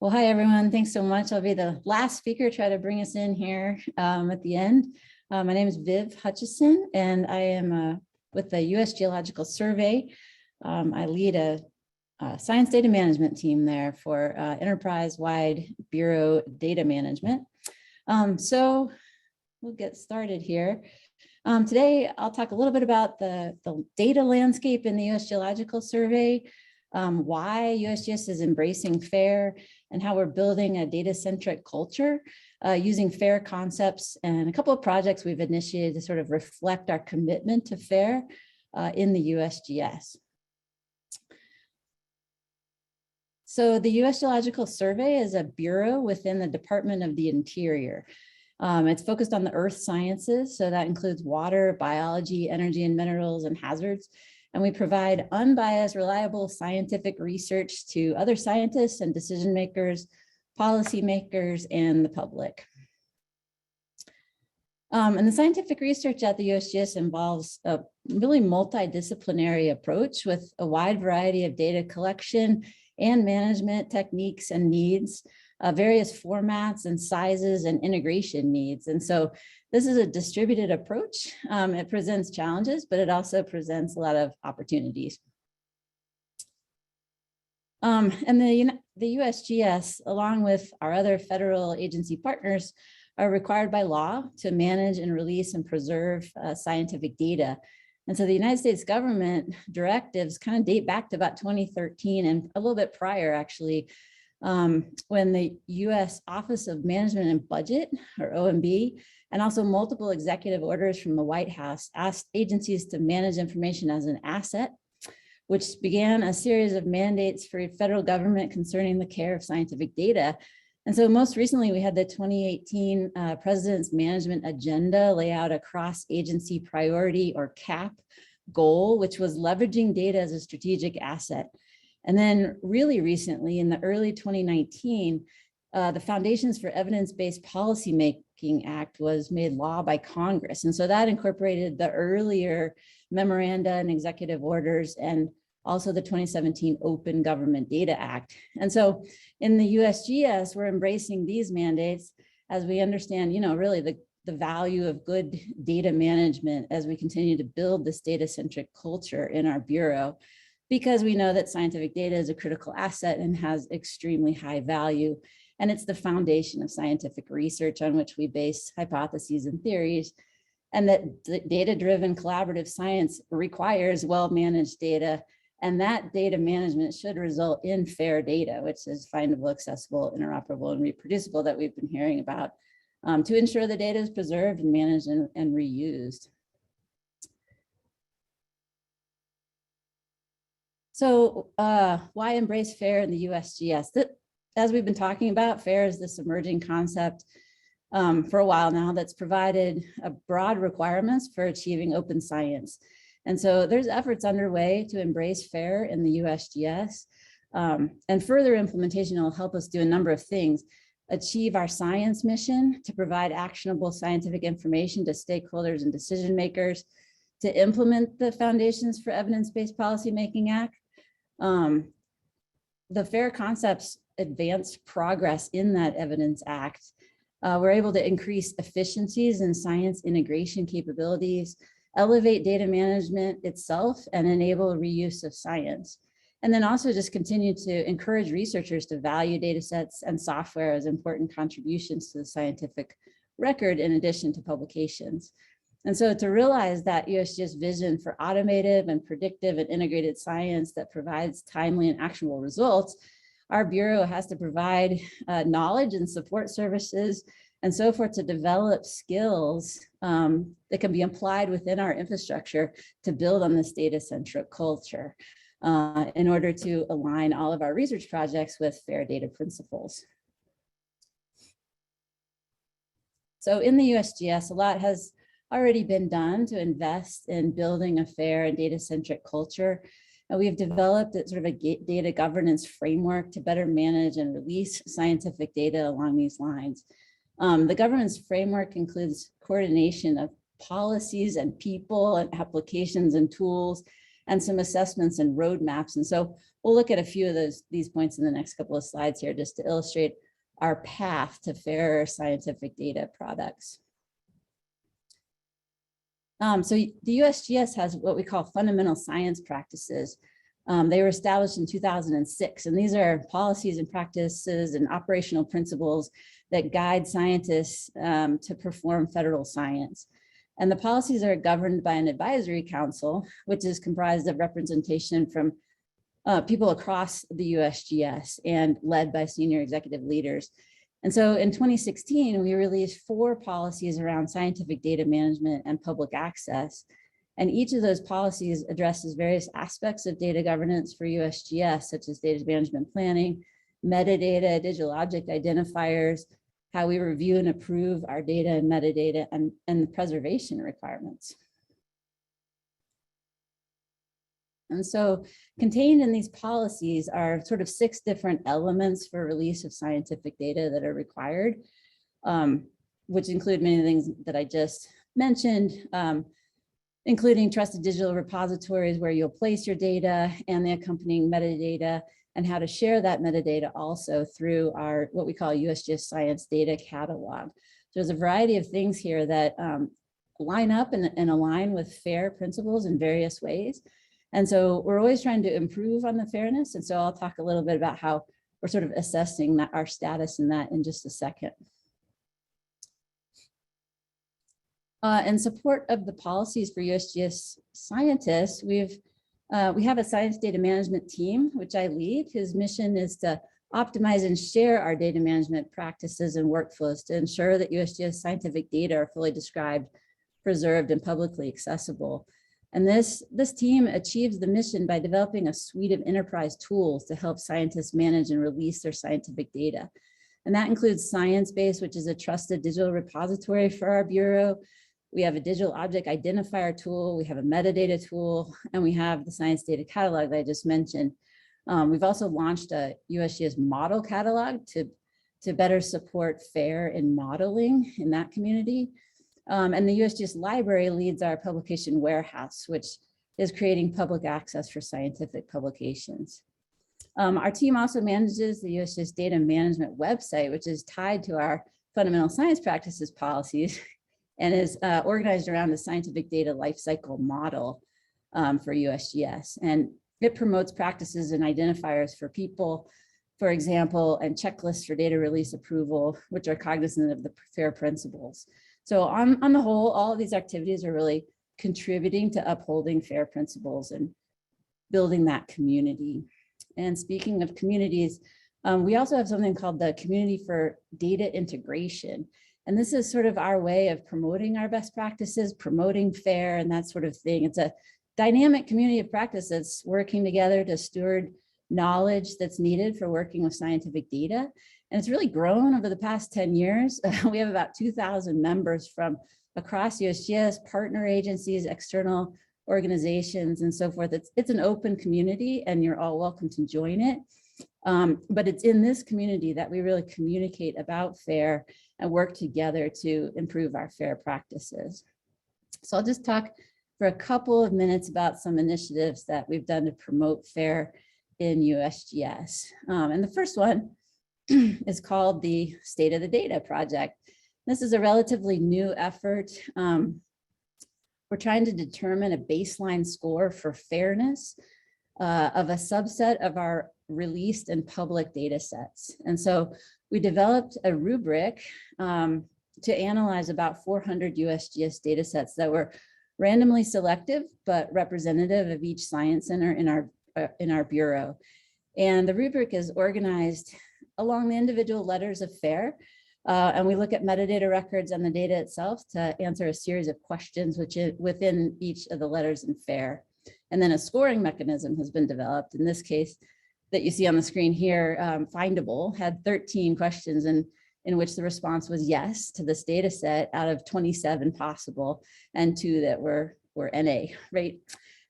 Well, hi, everyone. Thanks so much. I'll be the last speaker, try to bring us in here at the end. My name is Viv Hutchison, and I am with the U.S. Geological Survey. I lead a science data management team there for enterprise-wide bureau data management. So we'll get started here. Today, I'll talk a little bit about the data landscape in the U.S. Geological Survey, why USGS is embracing FAIR, and how we're building a data-centric culture using FAIR concepts, and a couple of projects we've initiated to sort of reflect our commitment to FAIR in the USGS. So the U.S. Geological Survey is a bureau within the Department of the Interior. It's focused on the earth sciences, so that includes water, biology, energy and minerals, and hazards. And we provide unbiased, reliable scientific research to other scientists and decision makers, policymakers, and the public. And the scientific research at the USGS involves a really multidisciplinary approach with a wide variety of data collection and management techniques and needs, various formats and sizes and integration needs. And so this is a distributed approach. It presents challenges, but it also presents a lot of opportunities. And the USGS, along with our other federal agency partners, are required by law to manage and release and preserve scientific data. And so the United States government directives kind of date back to about 2013 and a little bit prior, actually, when the U.S. Office of Management and Budget, or OMB, and also multiple executive orders from the White House asked agencies to manage information as an asset, which began a series of mandates for federal government concerning the care of scientific data. And so most recently, we had the 2018 President's Management Agenda lay out a cross-agency priority, or CAP, goal, which was leveraging data as a strategic asset. And then really recently, in the early 2019, the Foundations for Evidence-Based Policymaking Act was made law by Congress. And so that incorporated the earlier memoranda and executive orders, and also the 2017 Open Government Data Act. And so in the USGS, we're embracing these mandates as we understand, really the value of good data management as we continue to build this data-centric culture in our bureau, because we know that scientific data is a critical asset and has extremely high value. And it's the foundation of scientific research on which we base hypotheses and theories. And that data-driven collaborative science requires well-managed data. And that data management should result in FAIR data, which is findable, accessible, interoperable, and reproducible that we've been hearing about, to ensure the data is preserved and managed and reused. So why embrace FAIR in the USGS? As we've been talking about, FAIR is this emerging concept for a while now that's provided broad requirements for achieving open science. And so there's efforts underway to embrace FAIR in the USGS, and further implementation will help us do a number of things: achieve our science mission to provide actionable scientific information to stakeholders and decision makers, to implement the Foundations for Evidence-Based Policymaking Act. The FAIR concepts advanced progress in that Evidence Act. We're able to increase efficiencies in science integration capabilities, elevate data management itself, and enable reuse of science. And then also just continue to encourage researchers to value data sets and software as important contributions to the scientific record in addition to publications. And so to realize that USGS vision for automated and predictive and integrated science that provides timely and actionable results, our Bureau has to provide knowledge and support services and so forth to develop skills that can be applied within our infrastructure to build on this data-centric culture in order to align all of our research projects with FAIR data principles. So in the USGS, a lot has already been done to invest in building a FAIR and data-centric culture. And we've developed sort of a data governance framework to better manage and release scientific data along these lines. The governance framework includes coordination of policies and people and applications and tools, and some assessments and roadmaps. And so we'll look at a few of these points in the next couple of slides here just to illustrate our path to fairer scientific data products. So the USGS has what we call fundamental science practices. They were established in 2006, and these are policies and practices and operational principles that guide scientists to perform federal science. And the policies are governed by an advisory council, which is comprised of representation from people across the USGS and led by senior executive leaders. And so in 2016, we released 4 policies around scientific data management and public access. And each of those policies addresses various aspects of data governance for USGS, such as data management planning, metadata, digital object identifiers, how we review and approve our data and metadata, and the preservation requirements. And so contained in these policies are sort of 6 different elements for release of scientific data that are required, which include many things that I just mentioned, including trusted digital repositories where you'll place your data and the accompanying metadata, and how to share that metadata also through our what we call USGS Science Data Catalog. There's a variety of things here that line up and align with FAIR principles in various ways. And so we're always trying to improve on the fairness. And so I'll talk a little bit about how we're sort of assessing that, our status in that in just a second. In support of the policies for USGS scientists, we have a science data management team, which I lead, whose mission is to optimize and share our data management practices and workflows to ensure that USGS scientific data are fully described, preserved, and publicly accessible. And this team achieves the mission by developing a suite of enterprise tools to help scientists manage and release their scientific data. And that includes ScienceBase, which is a trusted digital repository for our Bureau. We have a digital object identifier tool, we have a metadata tool, and we have the Science Data Catalog that I just mentioned. We've also launched a USGS model catalog to better support FAIR in modeling in that community. And the USGS library leads our publication warehouse, which is creating public access for scientific publications. Our team also manages the USGS data management website, which is tied to our fundamental science practices policies and is organized around the scientific data lifecycle model for USGS. And it promotes practices and identifiers for people, for example, and checklists for data release approval, which are cognizant of the FAIR principles. So on the whole, all of these activities are really contributing to upholding FAIR principles and building that community. And speaking of communities, we also have something called the Community for Data Integration. And this is sort of our way of promoting our best practices, promoting FAIR and that sort of thing. It's a dynamic community of practice that's working together to steward knowledge that's needed for working with scientific data. And it's really grown over the past 10 years. We have about 2,000 members from across USGS, partner agencies, external organizations, and so forth. It's an open community and you're all welcome to join it. But it's in this community that we really communicate about FAIR and work together to improve our FAIR practices. So I'll just talk for a couple of minutes about some initiatives that we've done to promote FAIR in USGS. And the first one is called the State of the Data Project. This is a relatively new effort. We're trying to determine a baseline score for fairness of a subset of our released and public data sets. And so we developed a rubric to analyze about 400 USGS data sets that were randomly selective, but representative of each science center in our Bureau. And the rubric is organized along the individual letters of FAIR. And we look at metadata records and the data itself to answer a series of questions which is within each of the letters in FAIR. And then a scoring mechanism has been developed. In this case, that you see on the screen here, Findable had 13 questions in which the response was yes to this data set out of 27 possible, and 2 that were NA, right?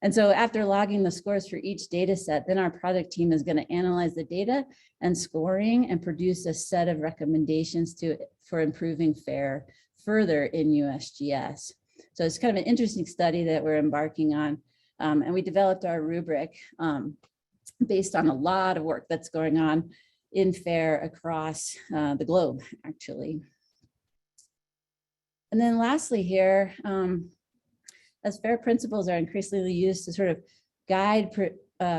And so after logging the scores for each data set, then our project team is going to analyze the data and scoring and produce a set of recommendations for improving FAIR further in USGS. So it's kind of an interesting study that we're embarking on. And we developed our rubric based on a lot of work that's going on in FAIR across the globe, actually. And then lastly here, as FAIR principles are increasingly used to sort of guide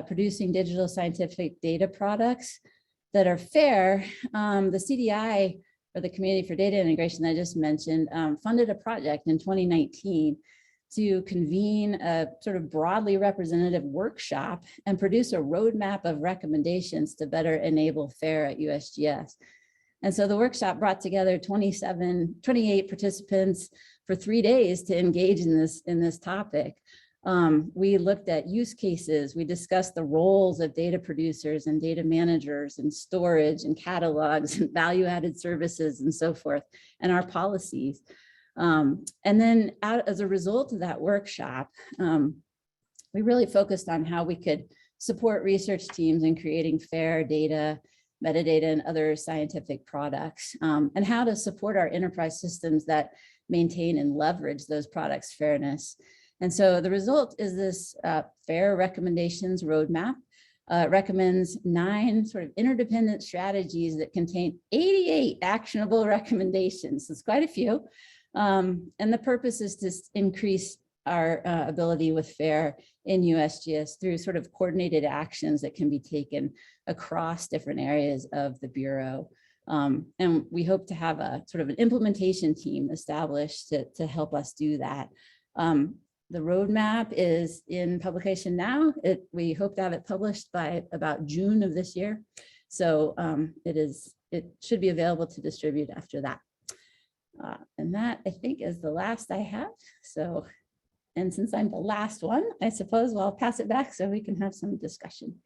producing digital scientific data products that are fair, the CDI, or the Community for Data Integration that I just mentioned, funded a project in 2019 to convene a sort of broadly representative workshop and produce a roadmap of recommendations to better enable FAIR at USGS. And so the workshop brought together 28 participants for 3 days to engage in this topic. We looked at use cases. We discussed the roles of data producers and data managers and storage and catalogs and value-added services and so forth, and our policies. And then as a result of that workshop, we really focused on how we could support research teams in creating FAIR data, metadata, and other scientific products, and how to support our enterprise systems that maintain and leverage those products' fairness. And so the result is this FAIR recommendations roadmap. It recommends 9 sort of interdependent strategies that contain 88 actionable recommendations. It's quite a few. And the purpose is to increase our ability with FAIR in USGS through sort of coordinated actions that can be taken across different areas of the Bureau. And we hope to have a sort of an implementation team established to help us do that. The roadmap is in publication now. We hope to have it published by about June of this year. So it should be available to distribute after that. And that, I think, is the last I have. So, and since I'm the last one, I suppose I'll pass it back so we can have some discussion.